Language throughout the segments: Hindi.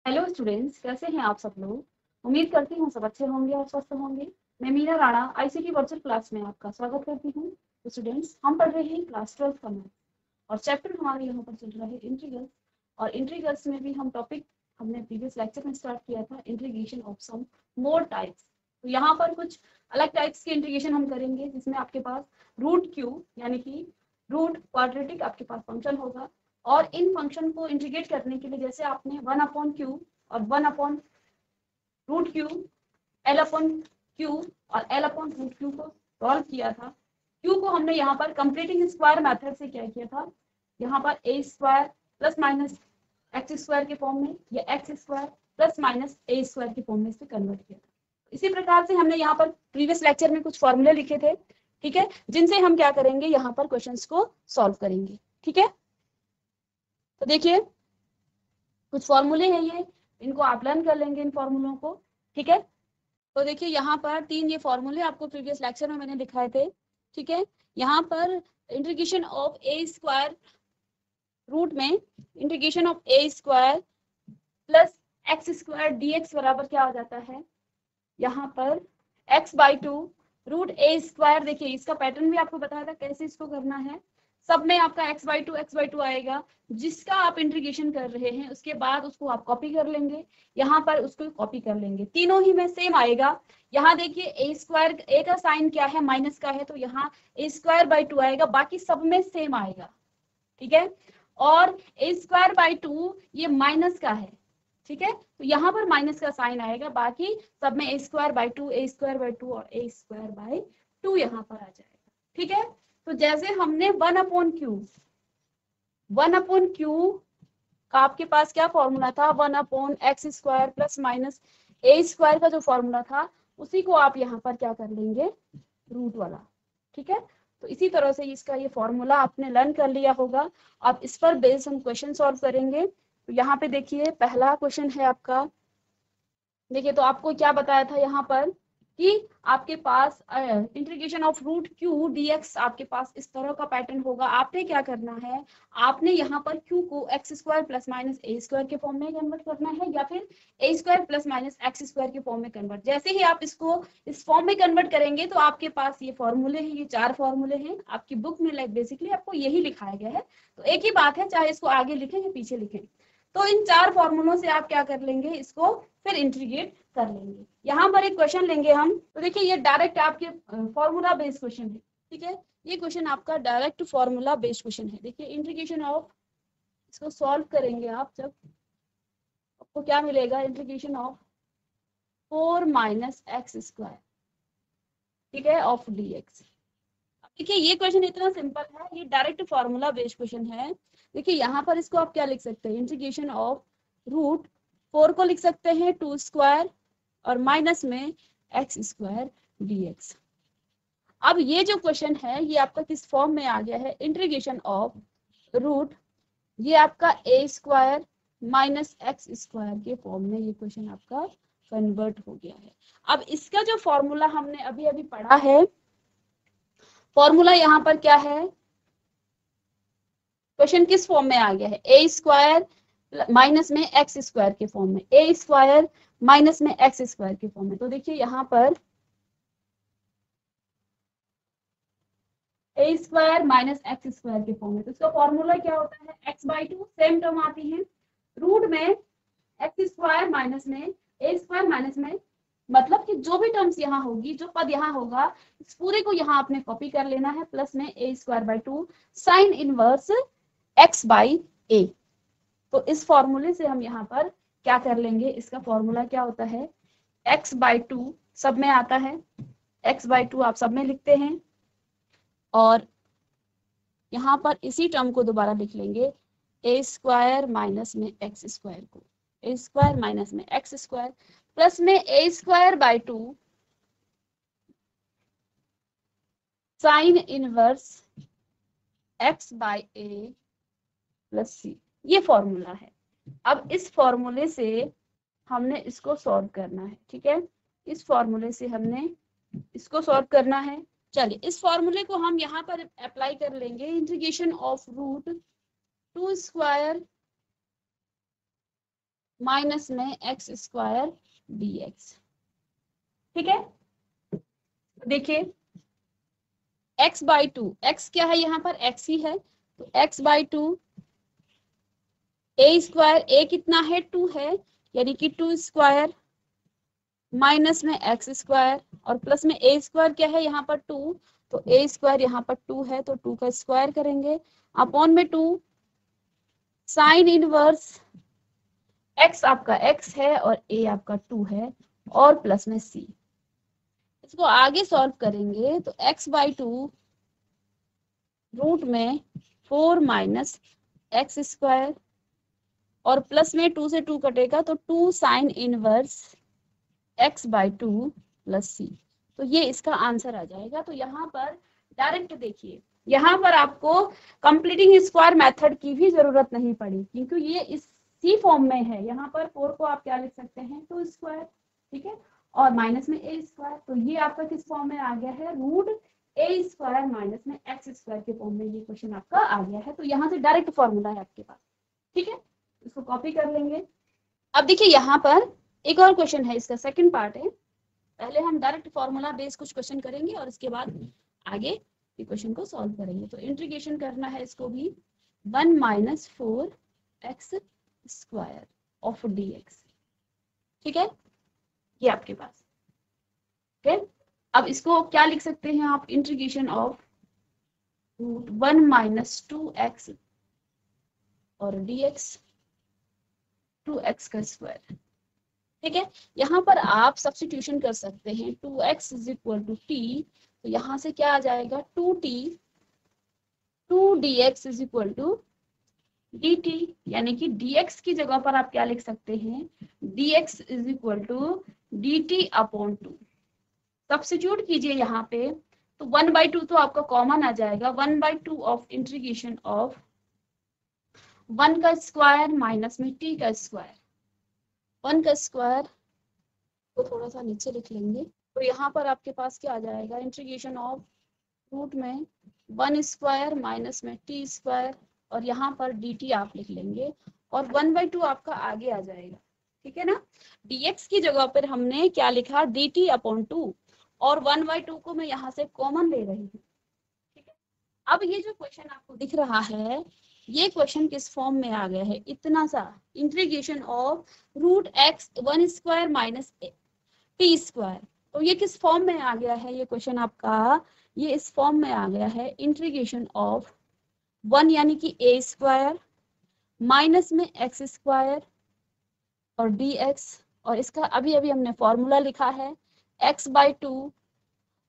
हेलो स्टूडेंट्स, कैसे हैं आप सब लोग। उम्मीद करती हूँ सब अच्छे होंगे और स्वस्थ होंगे। मैं Meena Rana ICT virtual class में आपका स्वागत करती हूँ। तो स्टूडेंट्स, हम पढ़ रहे हैं क्लास 12 का मैथ और चैप्टर हमारे यहाँ पर चल रहा है इंटीग्रल्स। और इंटीग्रल्स में भी हम टॉपिक हमने प्रीवियस लेक्चर में स्टार्ट किया था, integration of some more types. तो यहाँ पर कुछ अलग टाइप्स के इंटीग्रेशन हम करेंगे, जिसमें आपके पास रूट क्यू यानी कि रूट क्वाड्रेटिक आपके पास फंक्शन होगा। और इन फंक्शन को इंटीग्रेट करने के लिए जैसे आपने 1/क्यू और 1/√क्यू, L/क्यू और L/√क्यू को सॉल्व किया था। क्यू को हमने यहाँ पर कंप्लीटिंग स्क्वायर मेथड से क्या किया था, यहाँ पर a square plus minus x square के फॉर्म में या x square plus minus a square के फॉर्म में से कन्वर्ट किया था। इसी प्रकार से हमने यहाँ पर प्रीवियस लेक्चर में कुछ फॉर्मूले लिखे थे, ठीक है, जिनसे हम क्या करेंगे, यहाँ पर क्वेश्चंस को सॉल्व करेंगे। ठीक है, तो देखिए कुछ फॉर्मूले हैं ये, इनको आप लर्न कर लेंगे इन फॉर्मूलों को। ठीक है, तो देखिए यहाँ पर 3 ये फॉर्मूले आपको प्रीवियस लेक्चर में मैंने दिखाए थे। ठीक है, यहाँ पर integration of A square root में integration of A square plus X square dx बराबर क्या हो जाता है, यहाँ पर x/2 रूट ए स्क्वायर। देखिए इसका पैटर्न भी आपको बताया था कैसे इसको करना है। सब में आपका x/2 आएगा, जिसका आप इंटीग्रेशन कर रहे हैं उसके बाद उसको आप कॉपी कर लेंगे, यहाँ पर उसको कॉपी कर लेंगे, तीनों ही में सेम आएगा। यहाँ देखिए ए स्क्वायर, ए का साइन क्या है, माइनस का है, तो यहाँ a²/2 आएगा, बाकी सब में सेम आएगा। ठीक है, और a²/2 ये माइनस का है, ठीक है, तो यहाँ पर माइनस का साइन आएगा, बाकी सब में a²/2 a²/2 और a²/2 यहाँ पर आ जाएगा। ठीक है, तो जैसे हमने 1/q का आपके पास क्या फॉर्मूला था, 1/x² प्लस माइनस a² का जो फॉर्मूला था, उसी को आप यहाँ पर क्या कर लेंगे, रूट वाला। ठीक है, तो इसी तरह से इसका ये फॉर्मूला आपने लर्न कर लिया होगा। अब इस पर बेस्ड हम क्वेश्चन सॉल्व करेंगे। तो यहाँ पे देखिए पहला क्वेश्चन है आपका। देखिए तो आपको क्या बताया था यहाँ पर कि आपके पास integration of root Q dx आपके पास इस तरह का पैटर्न होगा। आपने क्या करना है, आपने यहाँ पर q को x² प्लस माइनस a² के फॉर्म में कन्वर्ट करना है, या फिर a² प्लस माइनस x² के फॉर्म में कन्वर्ट। जैसे ही आप इसको इस फॉर्म में कन्वर्ट करेंगे तो आपके पास ये फॉर्मूले हैं, ये 4 फॉर्मूले हैं आपकी बुक में। लाइक बेसिकली आपको यही लिखाया गया है, तो एक ही बात है, चाहे इसको आगे लिखें या पीछे लिखें। तो इन 4 फॉर्मूलों से आप क्या कर लेंगे, इसको फिर इंटीग्रेट कर लेंगे। यहाँ पर एक क्वेश्चन लेंगे हम, तो देखिए ये डायरेक्ट आपके फॉर्मूला बेस्ड क्वेश्चन है। ठीक है, ये क्वेश्चन आपका डायरेक्ट फॉर्मूला बेस्ड क्वेश्चन है। देखिए इंटीग्रेशन ऑफ, इसको सॉल्व करेंगे आप जब, आपको क्या मिलेगा, इंटीग्रेशन ऑफ 4 - x², ठीक है, ऑफ dx। देखिए ये क्वेश्चन इतना सिंपल है, ये डायरेक्ट फॉर्मूला बेस्ड क्वेश्चन है। देखिए यहाँ पर इसको आप क्या लिख सकते हैं, इंटीग्रेशन ऑफ रूट 4 को लिख सकते हैं 2² और माइनस में x² dx। अब ये जो क्वेश्चन है ये आपका किस फॉर्म में आ गया है, इंटीग्रेशन ऑफ रूट, ये आपका a² माइनस x² के फॉर्म में ये क्वेश्चन आपका कन्वर्ट हो गया है। अब इसका जो फॉर्मूला हमने अभी अभी पढ़ा है, फॉर्मूला यहाँ पर क्या है, क्वेश्चन किस फॉर्म में आ गया है, a² माइनस में x² के फॉर्म में, a² माइनस में x² के फॉर्म में। तो देखिए यहाँ पर a² माइनस x² के फॉर्म में, तो इसका फॉर्मूला क्या होता है, x/2 सेम टर्म आती है, रूट में x² माइनस में a² माइनस में, मतलब कि जो भी टर्म्स यहाँ होगी, जो पद यहाँ होगा, इस पूरे को यहाँ आपने कॉपी कर लेना है, प्लस में a²/2 साइन इनवर्स x/a। तो इस फॉर्मूले से हम यहाँ पर क्या कर लेंगे, इसका फॉर्मूला क्या होता है, x/2 सब में आता है, x/2 आप सब में लिखते हैं, और यहाँ पर इसी टर्म को दोबारा लिख लेंगे, a² माइनस में x² को, a² माइनस में x² प्लस में a²/2 sine inverse x/a plus c, ये फॉर्मूला है। अब इस फॉर्मूले से हमने इसको सॉल्व करना है। ठीक है, इस फॉर्मूले से हमने इसको सॉल्व करना है। चलिए इस फॉर्मूले को हम यहाँ पर अप्लाई कर लेंगे, इंटीग्रेशन ऑफ रूट 2² माइनस में एक्स स्क्वायर dx। ठीक है, देखिए x बाई टू, एक्स क्या है यहाँ पर, x ही है, तो x by two A square, A कितना है 2 है, यानी कि 2 स्क्वायर माइनस में एक्स स्क्वायर और प्लस में ए स्क्वायर क्या है यहाँ पर 2, तो ए स्क्वायर यहाँ पर 2 है तो 2 का स्क्वायर करेंगे अपॉन में 2 साइन इनवर्स एक्स आपका x है और a आपका 2 है और प्लस में c। इसको आगे सॉल्व करेंगे तो x बाई टू रूट में 4 माइनस एक्स स्क्वायर और प्लस में 2 से 2 कटेगा तो 2 sine inverse x by two plus C. तो ये इसका आंसर आ जाएगा। तो यहाँ पर डायरेक्ट देखिए, यहाँ पर आपको कंप्लीटिंग स्क्वायर मेथड की भी जरूरत नहीं पड़ी क्योंकि ये इसी फॉर्म में है। यहाँ पर 4 को आप क्या लिख सकते हैं 2 स्क्वायर, ठीक है, और माइनस में ए स्क्वायर, तो ये आपका किस फॉर्म में आ गया है, रूट ए स्क्वायर माइनस में एक्स स्क्वायर के फॉर्म में ये क्वेश्चन आपका आ गया है। तो यहाँ से डायरेक्ट फॉर्मूला है आपके पास, ठीक है, इसको कॉपी कर लेंगे। अब देखिए यहाँ पर एक और क्वेश्चन है, इसका सेकंड पार्ट है। पहले हम डायरेक्ट फॉर्मूला बेस्ड कुछ क्वेश्चन करेंगे और इसके बाद आगे इक्वेशन को सॉल्व करेंगे। तो इंटीग्रेशन करना है इसको भी 1 minus 4x square of dx, ठीक है, ये आपके पास, ठीक है। अब इसको क्या लिख सकते हैं आप, integration of root 1 minus 2x और dx 2x का स्क्वायर, ठीक है। यहाँ पर आप सब्स्टिट्यूशन कर सकते हैं 2x is equal to t, तो यहाँ से क्या आ जाएगा 2t 2dx is equal to dt, यानी कि dx की जगह पर आप क्या लिख सकते हैं dx is equal to dt upon 2। Substitute कीजिए यहाँ पे, तो 1/2 तो आपका कॉमन आ जाएगा, 1/2 ऑफ इंटीग्रेशन ऑफ 1 का स्क्वायर माइनस में t का स्क्वायर, 1 का स्क्वायर को थोड़ा सा नीचे लिख लेंगे, तो यहाँ पर आपके पास क्या आ जाएगा, इंटीग्रेशन ऑफ रूट में 1 स्क्वायर माइनस में टी स्क्वायर और यहाँ पर dt आप लिख लेंगे और 1/2 आपका आगे आ जाएगा, ठीक है ना। dx की जगह पर हमने क्या लिखा dt अपॉन 2 और 1/2 को मैं यहाँ से कॉमन ले रही हूँ, ठीक है। अब ये जो क्वेश्चन आपको दिख रहा है, ये क्वेश्चन किस फॉर्म में आ गया है, इतना सा integration of root x 1 square minus t square, तो ये किस फॉर्म में आ गया है ये क्वेश्चन आपका, ये इस फॉर्म में आ गया है इंटीग्रेशन ऑफ 1 यानी कि a स्क्वायर माइनस में x स्क्वायर और dx, और इसका अभी अभी हमने फॉर्मूला लिखा है x बाई टू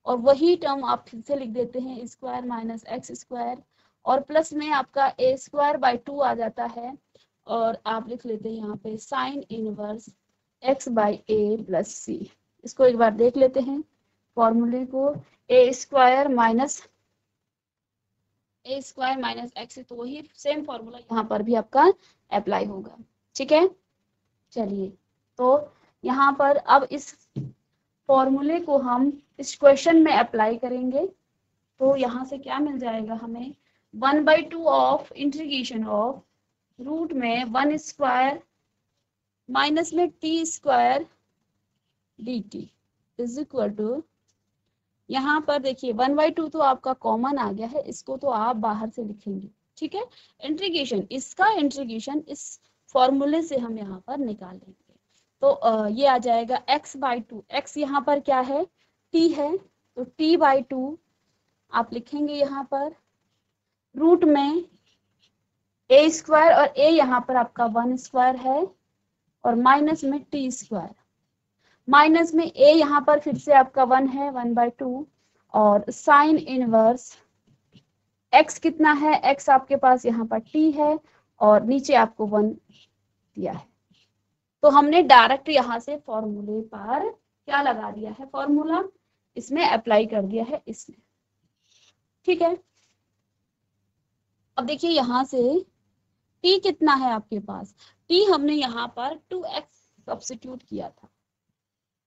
और वही टर्म आप फिर से लिख देते हैं स्क्वायर माइनस एक्स स्क्वायर और प्लस में आपका a स्क्वायर बाई 2 आ जाता है और आप लिख लेते हैं यहाँ पे sine inverse x by a plus C. इसको एक बार देख लेते हैं फॉर्मूले को, a स्क्वायर माइनस एक्स, तो वही सेम फॉर्मूला यहाँ पर भी आपका अप्लाई होगा, ठीक है। चलिए, तो यहाँ पर अब इस फॉर्मूले को हम इस क्वेश्चन में अप्लाई करेंगे, तो यहाँ से क्या मिल जाएगा हमें 1/2 ऑफ इंटीग्रेशन ऑफ रूट में 1 स्क्वायर माइनस में t square dt is equal to, यहाँ पर देखिए 1/2 तो आपका कॉमन आ गया है, इसको तो आप बाहर से लिखेंगे, ठीक है। इंटीग्रेशन, इसका इंटीग्रेशन इस फॉर्मूले से हम यहाँ पर निकाल लेंगे, तो ये आ जाएगा x बाई 2, x यहाँ पर क्या है t है, तो t बाई 2 आप लिखेंगे यहाँ पर रूट में a स्क्वायर और a यहाँ पर आपका 1 स्क्वायर है और माइनस में t स्क्वायर, माइनस में a यहाँ पर फिर से आपका 1 है 1/2 और साइन इनवर्स x कितना है, x आपके पास यहाँ पर t है और नीचे आपको 1 दिया है, तो हमने डायरेक्ट यहाँ से फॉर्मूले पर क्या लगा दिया है, फॉर्मूला इसमें अप्लाई कर दिया है इसमें, ठीक है। अब देखिए यहाँ से t कितना है आपके पास, t हमने यहाँ पर 2x सब्स्टिट्यूट किया था,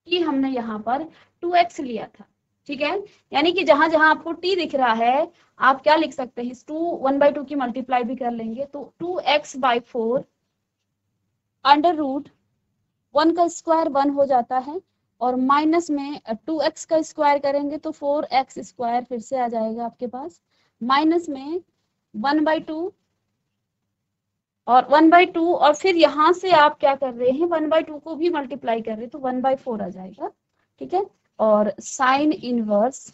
t हमने यहाँ पर 2x लिया था, ठीक है। यानी कि जहां जहां आपको t दिख रहा है आप क्या लिख सकते हैं, 1/2 की मल्टीप्लाई भी कर लेंगे, तो 2x बाई 4 अंडर रूट 1 का स्क्वायर 1 हो जाता है, और माइनस में 2x का स्क्वायर करेंगे तो 4x स्क्वायर फिर से आ जाएगा आपके पास, माइनस में 1/2 और 1/2, और फिर यहाँ से आप क्या कर रहे हैं 1/2 को भी मल्टीप्लाई कर रहे हैं तो 1/4 आ जाएगा, ठीक है। और साइन इनवर्स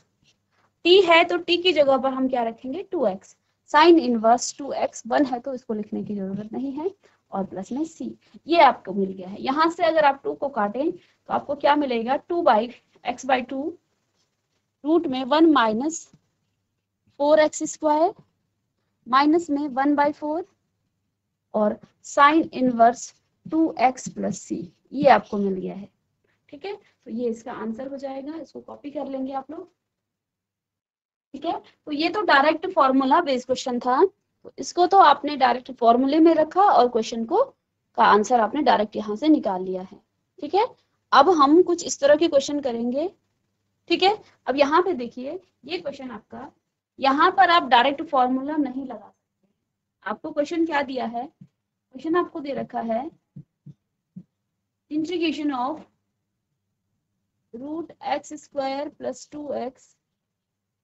t है तो t की जगह पर हम क्या रखेंगे 2x, साइन इनवर्स 2x 1 है तो इसको लिखने की जरूरत नहीं है, और प्लस में c, ये आपको मिल गया है। यहाँ से अगर आप 2 को काटें तो आपको क्या मिलेगा 2/x/2 रूट में 1 माइनस 4x स्क्वायर माइनस में 1/4 और sine inverse 2x plus c, ये आपको मिल गया है, ठीक है। तो ये इसका आंसर हो जाएगा, इसको कॉपी कर लेंगे आप लोग, ठीक है। तो ये तो डायरेक्ट फॉर्मूला बेस्ड क्वेश्चन था, तो इसको तो आपने डायरेक्ट फॉर्मूले में रखा और क्वेश्चन को का आंसर आपने डायरेक्ट यहाँ से निकाल लिया है, ठीक है। अब हम कुछ इस तरह के क्वेश्चन करेंगे, ठीक है। अब यहाँ पे देखिए ये क्वेश्चन आपका, यहाँ पर आप डायरेक्ट फॉर्मूला नहीं लगा सकते, आपको क्वेश्चन क्या दिया है, क्वेश्चन आपको दे रखा है integration of root x square plus 2x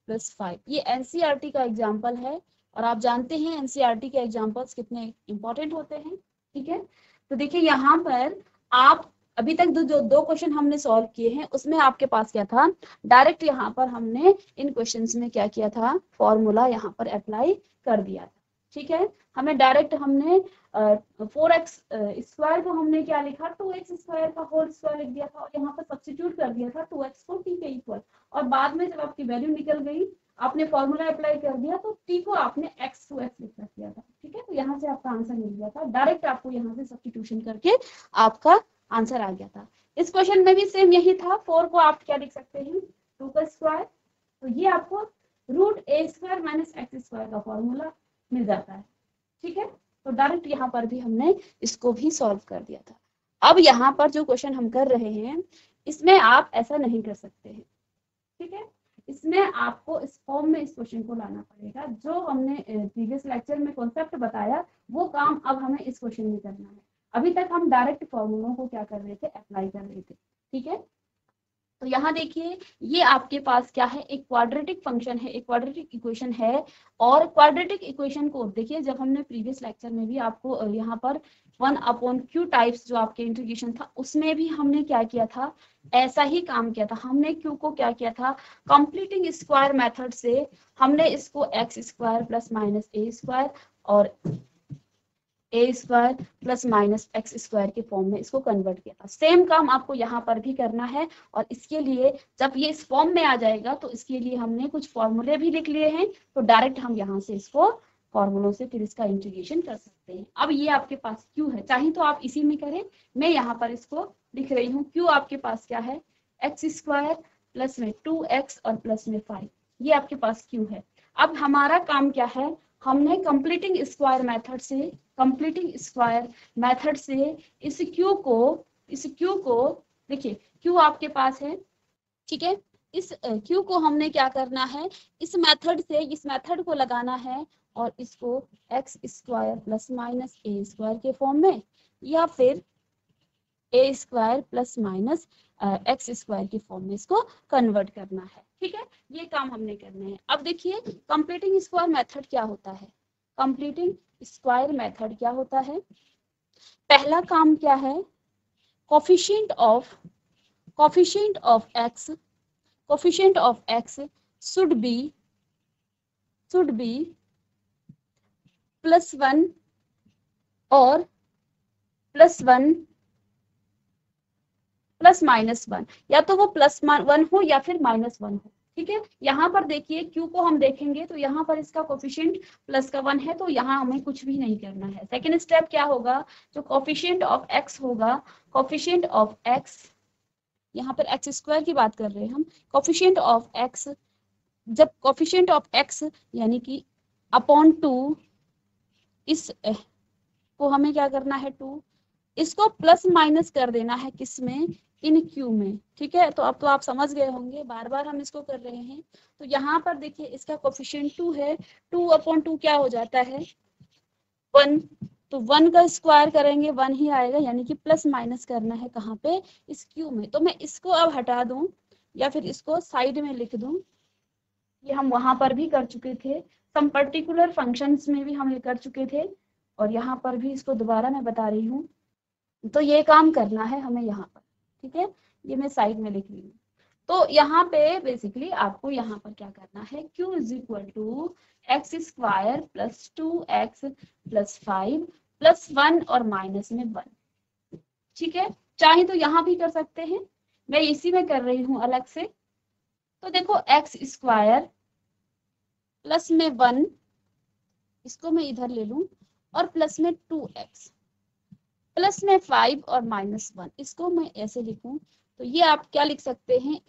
plus 5, ये एनसीईआरटी का एग्जाम्पल है, और आप जानते हैं एनसीईआरटी के एग्जाम्पल्स कितने इंपॉर्टेंट होते हैं, ठीक है। तो देखिए यहाँ पर आप अभी तक जो दो क्वेश्चन हमने सॉल्व किए हैं उसमें आपके पास क्या था, डायरेक्ट यहाँ पर हमने इन क्वेश्चंस में क्या किया था, फॉर्मूला यहाँ पर अप्लाई कर दिया था, ठीक है। हमें डायरेक्ट हमने 4x स्क्वायर को हमने क्या लिखा 2x स्क्वायर का होल स्क्वायर लिख दिया था, और यहाँ पर सब्स्टिट्यूट कर दिया था 2x को t के इक्वल, और बाद में जब आपकी वैल्यू निकल गई आपने फॉर्मूला अप्लाई कर दिया तो t को आपने x to x लिख दिया था, ठीक है। तो यहाँ से आपका आंसर मिल गया था, डायरेक्ट आपको यहाँ से सब्स्टिट्यूशन करके आपका आंसर आ गया था। इस क्वेश्चन में भी सेम यही था, 4 को आप क्या लिख सकते हैं 2 का स्क्वायर, तो ये आपको root a square minus x square का फॉर्मूला मिल जाता है, ठीक है। तो डायरेक्ट यहाँ पर भी हमने इसको भी सॉल्व कर दिया था। अब यहाँ पर जो क्वेश्चन हम कर रहे हैं इसमें आप ऐसा नहीं कर सकते हैं, ठीक है। इसमें आपको इस फॉर्म में इस क्वेश्चन को लाना पड़ेगा, जो हमने प्रीवियस लेक्चर में कॉन्सेप्ट बताया वो काम अब हमें इस क्वेश्चन में करना है। अभी तक हम डायरेक्ट फॉर्मूलों को क्या कर रहे थे, अप्लाई कर रहे थे, ठीक है। तो यहाँ देखिए ये आपके पास क्या है, एक क्वाड्रेटिक फंक्शन है, एक क्वाड्रेटिक इक्वेशन है, और क्वाड्रेटिक इक्वेशन को देखिए जब हमने प्रीवियस लेक्चर में भी आपको यहाँ पर 1/q टाइप्स जो आपके इंटीग्रेशन था उसमें भी हमने क्या किया था, ऐसा ही काम किया था। हमने q को क्या किया था, कंप्लीटिंग स्क्वायर मेथड से हमने इसको x square plus minus a square और a square plus minus x square के फॉर्म में इसको कन्वर्ट किया था। सेम काम आपको यहाँ पर भी करना है, और इसके लिए जब ये इस फॉर्म में आ जाएगा तो इसके लिए हमने कुछ फॉर्मूले भी लिख लिए हैं, तो डायरेक्ट हम यहाँ से इसको फॉर्मूलों से फिर इसका इंटीग्रेशन कर सकते हैं। अब ये आपके पास क्यू है, चाहे तो आप इसी में करें, मैं यहाँ पर इसको लिख रही हूँ। क्यू आपके पास क्या है, एक्स स्क्वायर प्लस में 2x और प्लस में 5, ये आपके पास क्यू है। अब हमारा काम क्या है, हमने कंप्लीटिंग स्क्वायर मेथड से इस क्यू को देखिए क्यू आपके पास है, ठीक है। इस क्यू को हमने क्या करना है, इस मेथड को लगाना है और इसको x square plus minus a square के फॉर्म में, या फिर a square plus minus x square के फॉर्म में इसको कन्वर्ट करना है, ठीक है। ये काम हमने करना है। अब देखिए कंप्लीटिंग स्क्वायर मेथड क्या होता है, कंप्लीटिंग स्क्वायर मेथड क्या होता है, पहला काम क्या है, coefficient of x should be +1 और +1 प्लस -1, या तो वो +1 हो या फिर -1 हो, ठीक है। यहाँ पर देखिए क्यू को हम देखेंगे तो यहाँ पर इसका कोफिशिएंट प्लस का 1 है, तो यहाँ हमें कुछ भी नहीं करना है। सेकेंड स्टेप क्या होगा, जो कोफिशिएंट ऑफ एक्स होगा, कोफिशिएंट ऑफ एक्स, यहाँ पर एक्स स्क्वायर की बात कर रहे हैं हम, कोफिशिएंट ऑफ एक्स, जब कोफिशिएंट ऑफ एक्स यानी कि अपॉन 2, इस को हमें क्या करना है 2, इसको प्लस माइनस कर देना है किसमें, इन क्यू में, ठीक है। तो अब तो आप समझ गए होंगे, बार बार हम इसको कर रहे हैं। तो यहाँ पर देखिए इसका कोफिशिएंट 2 है, 2/2 क्या हो जाता है 1, तो 1 का स्क्वायर करेंगे 1 ही आएगा, यानी कि प्लस माइनस करना है कहाँ पे, इस क्यू में। तो मैं इसको अब हटा दूं या फिर इसको साइड में लिख दूं, ये हम वहां पर भी कर चुके थे, सम पर्टिकुलर फंक्शंस में भी हम ये कर चुके थे, और यहाँ पर भी इसको दोबारा मैं बता रही हूँ। तो ये काम करना है हमें यहाँ पर, ठीक है, ये मैं साइड में लिख रही हूँ। तो यहाँ पे बेसिकली आपको यहाँ पर क्या करना है, q is equal to x square plus 2x plus 5 plus 1 और माइनस में 1, ठीक है। चाहे तो यहाँ भी कर सकते हैं, मैं इसी में कर रही हूँ अलग से। तो देखो एक्स स्क्वायर प्लस में 1, इसको मैं इधर ले लूं, और प्लस में 2x प्लस में 5 और माइनस 1, इसको मैं ऐसे लिखूं। तो ये आप क्या लिख सकते हैं,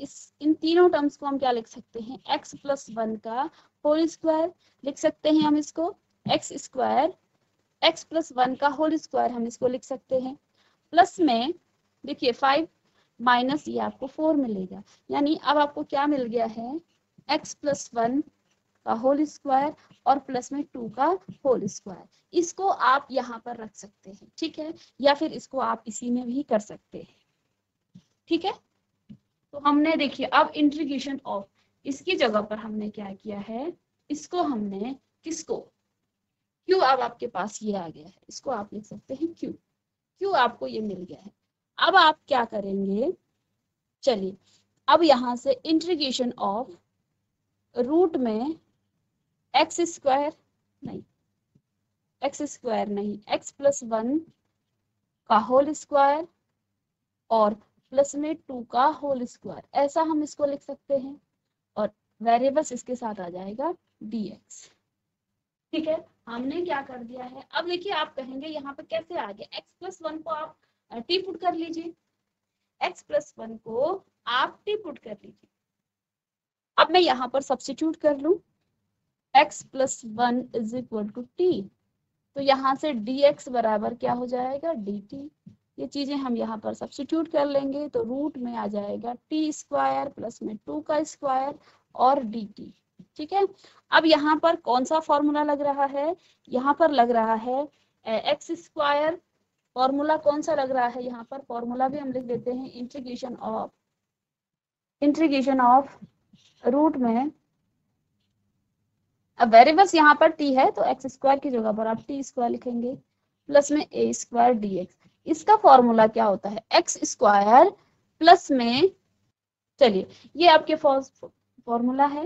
इन तीनों टर्म्स को हम क्या लिख सकते हैं, x प्लस 1 का होल स्क्वायर लिख सकते हैं हम इसको, एक्स स्क्वायर x प्लस 1 का होल स्क्वायर हम इसको लिख सकते हैं। प्लस में देखिए 5 माइनस ये आपको 4 मिलेगा, यानी अब आपको क्या मिल गया है, x प्लस 1 का होल स्क्वायर और प्लस में 2 का होल स्क्वायर। इसको आप यहाँ पर रख सकते हैं, ठीक है, या फिर इसको आप इसी में भी कर सकते हैं, ठीक है। तो हमने देखिए अब इंटीग्रेशन ऑफ, इसकी जगह पर हमने क्या किया है, इसको हमने किसको, क्यू, अब आपके पास ये आ गया है, इसको आप लिख सकते हैं क्यू, क्यू आपको ये मिल गया है। अब आप क्या करेंगे, चलिए अब यहाँ से इंटीग्रेशन ऑफ रूट में एक्स स्क्वायर नहीं, एक्स प्लस 1 का होल स्क्वायर और प्लस में 2 का होल स्क्वायर, ऐसा हम इसको लिख सकते हैं, और वेरिएबल्स इसके साथ आ जाएगा dx, ठीक है। हमने क्या कर दिया है, अब देखिए आप कहेंगे यहाँ पे कैसे आ गया, x प्लस 1 को आप टी पुट कर लीजिए, x प्लस 1 को आप टी पुट कर लीजिए। अब मैं यहाँ पर सब्स्टिट्यूट कर लूं, x plus 1 is equal to t, तो यहाँ से dx बराबर क्या हो जाएगा, dt। ये चीजें हम यहाँ पर सब्स्टिट्यूट कर लेंगे, तो रूट में आ जाएगा t स्क्वायर प्लस में 2 का स्क्वायर और dt, ठीक है। अब यहाँ पर कौन सा फॉर्मूला लग रहा है, यहाँ पर लग रहा है एक्स स्क्वायर, फॉर्मूला कौन सा लग रहा है, यहाँ पर फॉर्मूला भी हम लिख देते हैं, इंटीग्रेशन ऑफ रूट में, अब वेरिएबल्स यहाँ पर t है तो एक्स स्क्वायर की जगह पर आप टी स्क्वायर लिखेंगे प्लस में a स्क्वायर dx। इसका फॉर्मूला क्या होता है, एक्स स्क्वायर प्लस में, चलिए ये आपके फॉर्मूला है,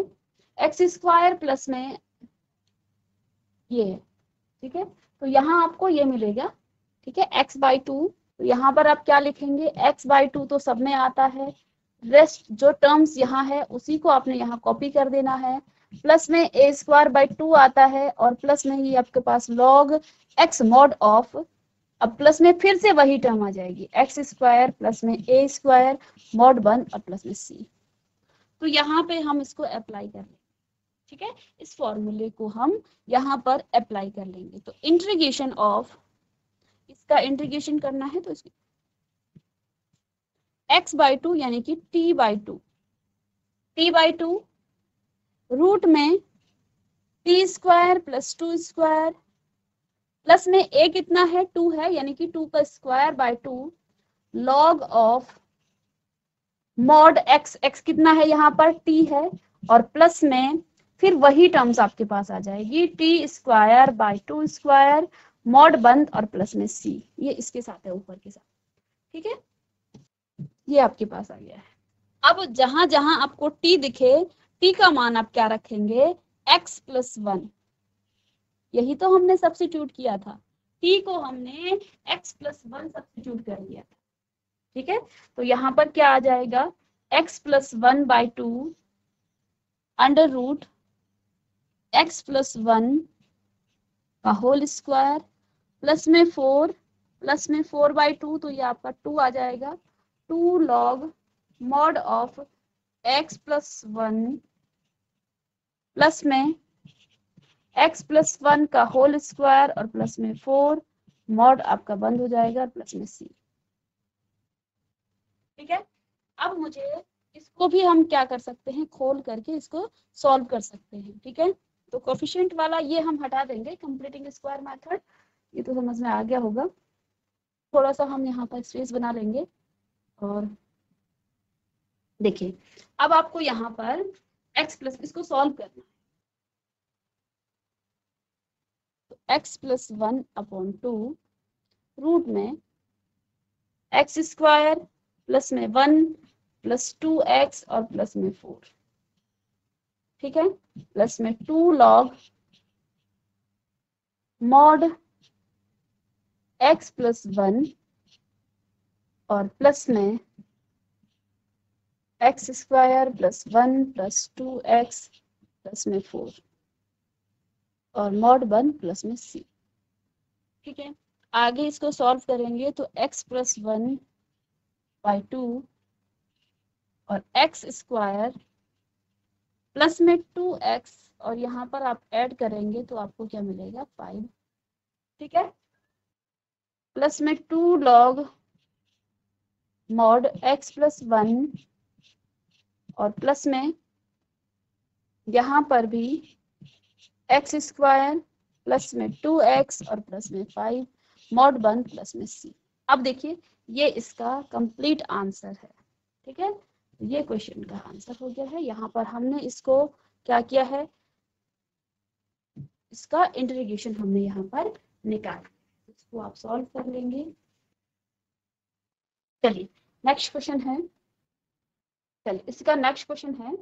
एक्स स्क्वायर प्लस में ये है, ठीक है। तो यहाँ आपको ये मिलेगा, ठीक है, x बाई 2, तो यहाँ पर आप क्या लिखेंगे, x बाई 2 तो सब में आता है, रेस्ट जो टर्म्स यहाँ है उसी को आपने यहाँ कॉपी कर देना है, प्लस में a स्क्वायर बाई 2 आता है, और प्लस में ही आपके पास log x मॉड ऑफ, अब प्लस में फिर से वही टर्म आ जाएगी, एक्स स्क्वायर प्लस में a स्क्वायर मॉड 1 और प्लस में c। तो यहाँ पे हम इसको अप्लाई कर लेंगे, ठीक है, इस फॉर्मूले को हम यहाँ पर अप्लाई कर लेंगे। तो इंटीग्रेशन ऑफ, इसका इंटीग्रेशन करना है तो इसकी x बाई 2 यानी कि t बाई 2 रूट में t square plus 2 square plus में a कितना है 2 है, यानी कि 2 का square by 2 log of mod x कितना है यहाँ पर t है, और प्लस में फिर वही टर्म्स आपके पास आ जाएगी, t square by 2 square mod बंद और प्लस में c, ये इसके साथ है ऊपर के साथ, ठीक है, ये आपके पास आ गया है। अब जहां जहां आपको t दिखे, t का मान आप क्या रखेंगे, x प्लस 1, यही तो हमने सब्स्टिट्यूट किया था, t को हमने x प्लस 1 सब्स्टिट्यूट कर लिया था, ठीक है। तो यहाँ पर क्या आ जाएगा, x plus 1 by 2 under root x plus 1 का होल स्क्वायर प्लस में 4 बाई 2, तो ये आपका 2 आ जाएगा, 2 log mod of x plus 1 plus में x प्लस 1 का होल स्क्वायर और प्लस में 4 मॉड आपका बंद हो जाएगा प्लस में c, ठीक है। अब मुझे इसको भी हम क्या कर सकते हैं, खोल करके इसको सॉल्व कर सकते हैं, ठीक है। तो कोफिशिएंट वाला ये हम हटा देंगे, कंप्लीटिंग स्क्वायर मेथड, ये तो समझ में आ गया होगा। थोड़ा सा हम यहाँ पर स्पेस बना लेंगे और देखिए अब आपको यहाँ पर x प्लस इसको सॉल्व करना है। तो x प्लस 1/2 रूट में एक्स स्क्वायर प्लस में 1 प्लस 2x और प्लस में 4, ठीक है, प्लस में 2 लॉग मॉड x प्लस 1 और प्लस में X square plus 1 plus 2x plus में 4 और मॉड 1 प्लस में c, ठीक है। आगे इसको सॉल्व करेंगे तो x प्लस 1/2 और एक्स स्क्वायर प्लस में 2x और यहाँ पर आप ऐड करेंगे तो आपको क्या मिलेगा 5, ठीक है, प्लस में 2 लॉग मॉड x प्लस 1 और प्लस में यहाँ पर भी एक्स स्क्वायर प्लस में 2x और प्लस में 5 मॉड 1 प्लस में c। अब देखिए ये इसका कंप्लीट आंसर है, ठीक है, ये क्वेश्चन का आंसर हो गया है। यहाँ पर हमने इसको क्या किया है, इसका इंटीग्रेशन हमने यहाँ पर निकाला, इसको आप सॉल्व कर लेंगे। चलिए नेक्स्ट क्वेश्चन है, चलिए इसका नेक्स्ट क्वेश्चन है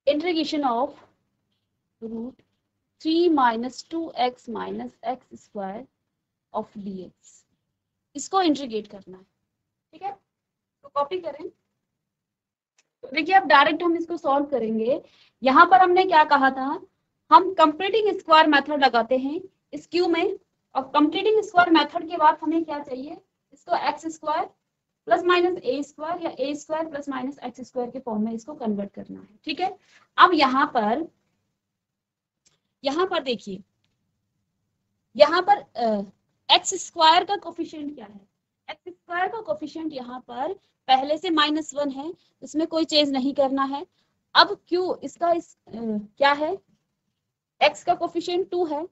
integration of root 3 minus 2x minus x square of dx, इसको इंटीग्रेट करना है, ठीक है। तो कॉपी करें, देखिए अब डायरेक्ट हम इसको सॉल्व करेंगे। यहाँ पर हमने क्या कहा था, हम कंप्लीटिंग स्क्वायर मेथड लगाते हैं इस क्यू में, और कंप्लीटिंग स्क्वायर मेथड के बाद हमें क्या चाहिए, इसको x square plus minus a square या a square plus minus x square के फॉर्म में इसको कन्वर्ट करना है, ठीक है। अब यहाँ पर देखिए, यहाँ पर एक्स स्क्वायर का कोफिशिएंट क्या है, एक्स स्क्वायर का कोफिशिएंट यहाँ पर पहले से -1 है, इसमें कोई चेंज नहीं करना है। अब क्यू इसका क्या है, एक्स का कोफिशिएंट 2 है,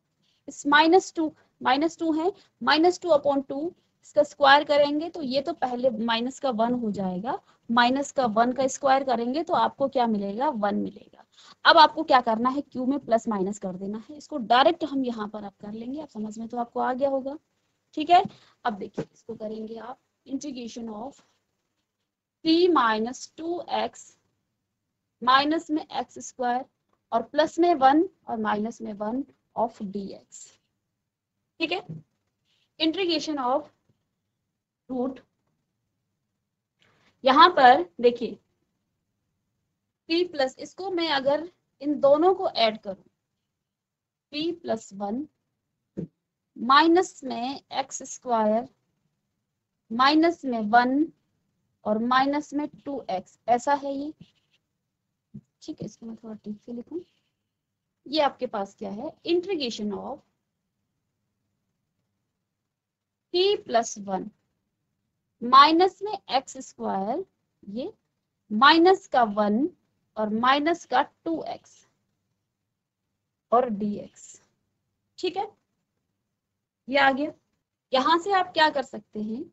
इस -2 है, -2/2 इसका स्क्वायर करेंगे तो ये तो पहले माइनस का 1 हो जाएगा, माइनस का 1 का स्क्वायर करेंगे तो आपको क्या मिलेगा 1 मिलेगा। अब आपको क्या करना है, क्यू में प्लस माइनस कर देना है, इसको डायरेक्ट हम यहाँ पर आप कर लेंगे, आप समझ में तो आपको आ गया होगा, ठीक है। अब देखिए इसको करेंगे आप integration of 3 minus 2x minus में एक्स स्क्वायर और प्लस में 1 और माइनस में 1 ऑफ dx, ठीक है। इंटीग्रेशन ऑफ रूट, यहां पर देखिए p प्लस, इसको मैं अगर इन दोनों को ऐड करूं, p प्लस 1 माइनस में एक्स स्क्वायर माइनस में 1 और माइनस में 2x, ऐसा है ये, ठीक है। इसको मैं थोड़ा ठीक से लिखूं, ये आपके पास क्या है, integration of p plus 1 minus में एक्स स्क्वायर, ये माइनस का 1 और माइनस का 2x और dx, ठीक है, ये आ गया। यहां से आप क्या कर सकते हैं,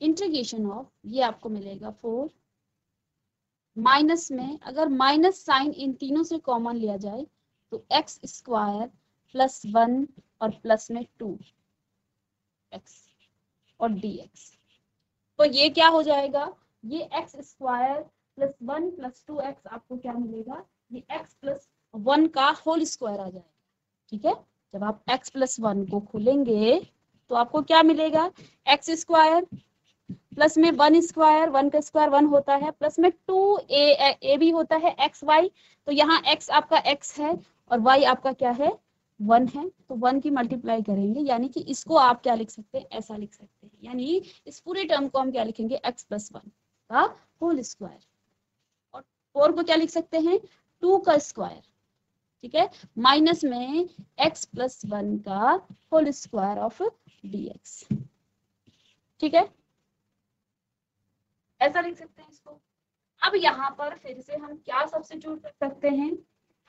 इंटीग्रेशन ऑफ, ये आपको मिलेगा 4 माइनस में, अगर माइनस साइन इन तीनों से कॉमन लिया जाए तो एक्स स्क्वायर प्लस 1 और प्लस में 2x और dx, तो ये क्या हो जाएगा, ये x square plus 1 plus 2x आपको क्या मिलेगा, ये x प्लस 1 का होल स्क्वायर आ जाएगा, ठीक है। जब आप x प्लस 1 को खोलेंगे तो आपको क्या मिलेगा, एक्स स्क्वायर प्लस में 1 स्क्वायर, 1 का स्क्वायर 1 होता है, प्लस में 2a भी होता है एक्स वाई, तो यहाँ x आपका x है और y आपका क्या है 1 है, तो 1 की मल्टीप्लाई करेंगे, यानी कि इसको आप क्या लिख सकते हैं, ऐसा लिख सकते हैं, यानी इस पूरे टर्म को हम क्या लिखेंगे, x प्लस 1 का होल स्क्वायर, और 4 को क्या लिख सकते हैं 2 का स्क्वायर, ठीक है, माइनस में x प्लस 1 का होल स्क्वायर ऑफ dx, ठीक है, ऐसा लिख सकते हैं इसको। अब यहाँ पर फिर से हम क्या सब्स्टिट्यूट कर सकते हैं,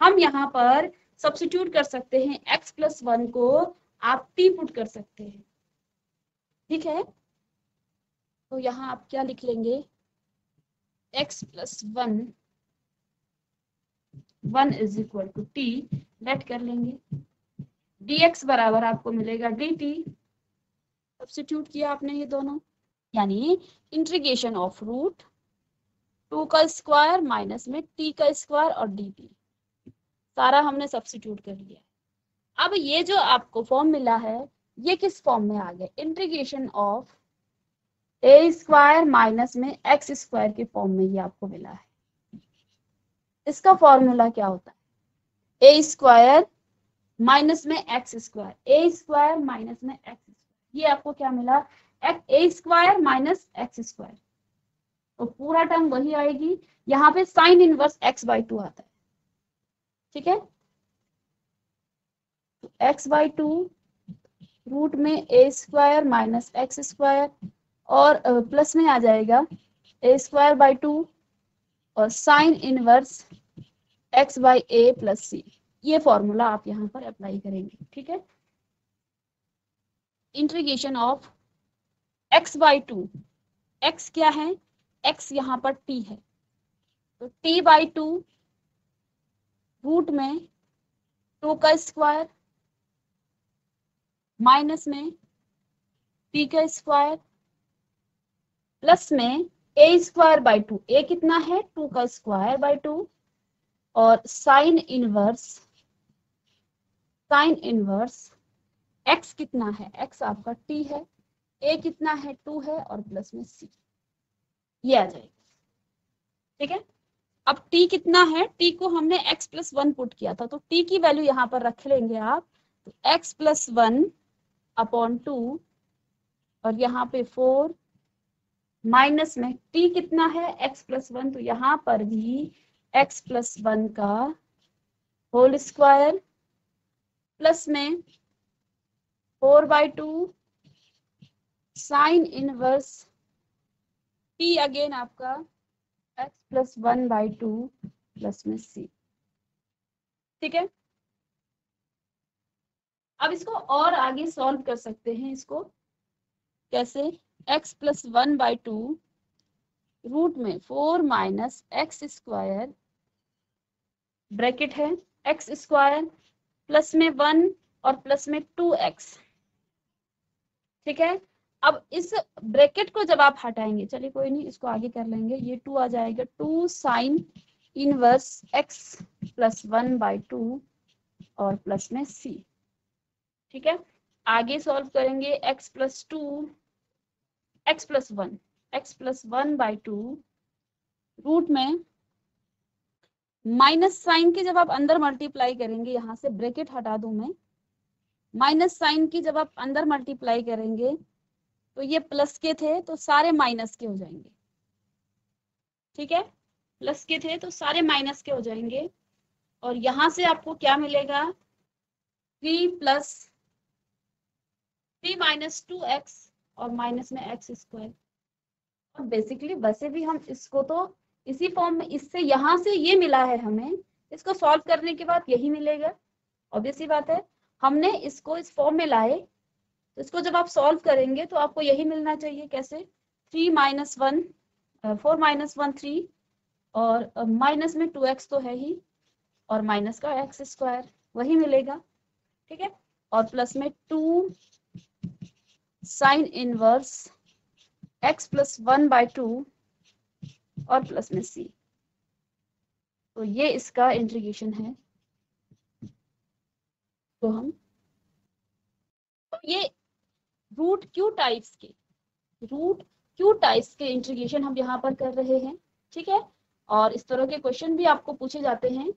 हम यहाँ पर सब्स्टिट्यूट कर सकते हैं x प्लस 1 को आप t पुट कर सकते हैं, ठीक है। तो यहाँ आप क्या लिख लेंगे, x plus 1 is equal to t, let कर लेंगे, dx बराबर आपको मिलेगा dt, सब्स्टिट्यूट किया आपने ये दोनों, यानी इंटीग्रेशन ऑफ रूट 2 का स्क्वायर माइनस में t का स्क्वायर और dt, सारा हमने सब्स्टिट्यूट कर लिया। अब ये जो आपको फॉर्म मिला है ये किस फॉर्म में आ गया, integration of a square minus में x स्क्वायर के फॉर्म में ये आपको मिला है। इसका फॉर्मूला क्या होता है, a स्क्वायर माइनस में x square, a square minus में x स्क्वायर, ये आपको क्या मिला, a square minus x square, तो पूरा टर्म वही आएगी। यहाँ पे साइन इनवर्स x बाई 2 आता है, ठीक है। तो x बाई 2 रूट में a square minus x square और प्लस में आ जाएगा a स्क्वायर बाई 2 और sign inverse x by a plus c, ये फॉर्मूला आप यहाँ पर अप्लाई करेंगे, ठीक है। Integration of x by 2, x क्या है, x यहाँ पर t है, तो t बाई 2 रूट में 2 का स्क्वायर माइनस में t का स्क्वायर प्लस में a स्क्वायर बाई 2, a कितना है 2 का स्क्वायर बाई 2 और साइन इनवर्स x कितना है, x आपका t है, a कितना है 2 है और प्लस में c, ये आ जाएगा, ठीक है। अब t कितना है, t को हमने x प्लस 1 पुट किया था, तो t की वैल्यू यहाँ पर रख लेंगे आप, तो x प्लस 1 अपॉन 2 और यहाँ पे 4 माइनस में t कितना है x प्लस 1, तो यहाँ पर भी x प्लस 1 का होल स्क्वायर प्लस में 4 by 2 sine inverse t again आपका x प्लस 1 बाई 2 प्लस में c, ठीक है। अब इसको और आगे सॉल्व कर सकते हैं, इसको कैसे, x प्लस 1 बाई 2 रूट में 4 माइनस एक्स स्क्वायर ब्रैकेट है x स्क्वायर प्लस में 1 और प्लस में 2x, ठीक है। अब इस ब्रैकेट को जब आप हटाएंगे, चलिए कोई नहीं इसको आगे कर लेंगे, ये 2 आ जाएगा, 2 sine inverse x plus 1 by 2 और प्लस में c, ठीक है। आगे सॉल्व करेंगे x प्लस 1 बाई 2 रूट में माइनस साइन की जब आप अंदर मल्टीप्लाई करेंगे, यहाँ से ब्रैकेट हटा दूं मैं, माइनस साइन की जब आप अंदर मल्टीप्लाई करेंगे तो ये प्लस के थे तो सारे माइनस के हो जाएंगे, ठीक है, प्लस के थे तो सारे माइनस के हो जाएंगे और यहाँ से आपको क्या मिलेगा, 3 माइनस 2x और माइनस में x स्क्वायर। और बेसिकली वैसे भी हम इसको तो इसी फॉर्म में, इससे यहाँ से ये मिला है हमें, इसको सॉल्व करने के बाद यही मिलेगा, ऑब्वियस सी बात है। हमने इसको इस फॉर्म में लाए तो इसको जब आप सॉल्व करेंगे तो आपको यही मिलना चाहिए, कैसे, 4 माइनस 1 3 और माइनस में 2x तो है ही और माइनस का x स्क्वायर वही मिलेगा, ठीक है, और प्लस में 2 sine inverse x plus 1 by 2 और प्लस में c, तो ये इसका इंटीग्रेशन है। तो हम ये रूट क्यू टाइप्स के इंटीग्रेशन हम यहाँ पर कर रहे हैं, ठीक है। और इस तरह के क्वेश्चन भी आपको पूछे जाते हैं।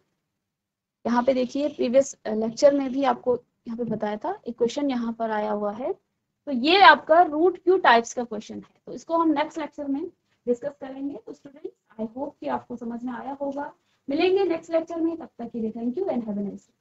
यहाँ पे देखिए प्रीवियस लेक्चर में भी आपको यहाँ पे बताया था, एक क्वेश्चन यहाँ पर आया हुआ है, तो ये आपका रूट क्यू टाइप्स का क्वेश्चन है, तो इसको हम नेक्स्ट लेक्चर में डिस्कस करेंगे। तो स्टूडेंट्स आई होप कि आपको समझ में आया होगा। मिलेंगे नेक्स्ट लेक्चर में, तब तक के लिए thank you and have a nice day.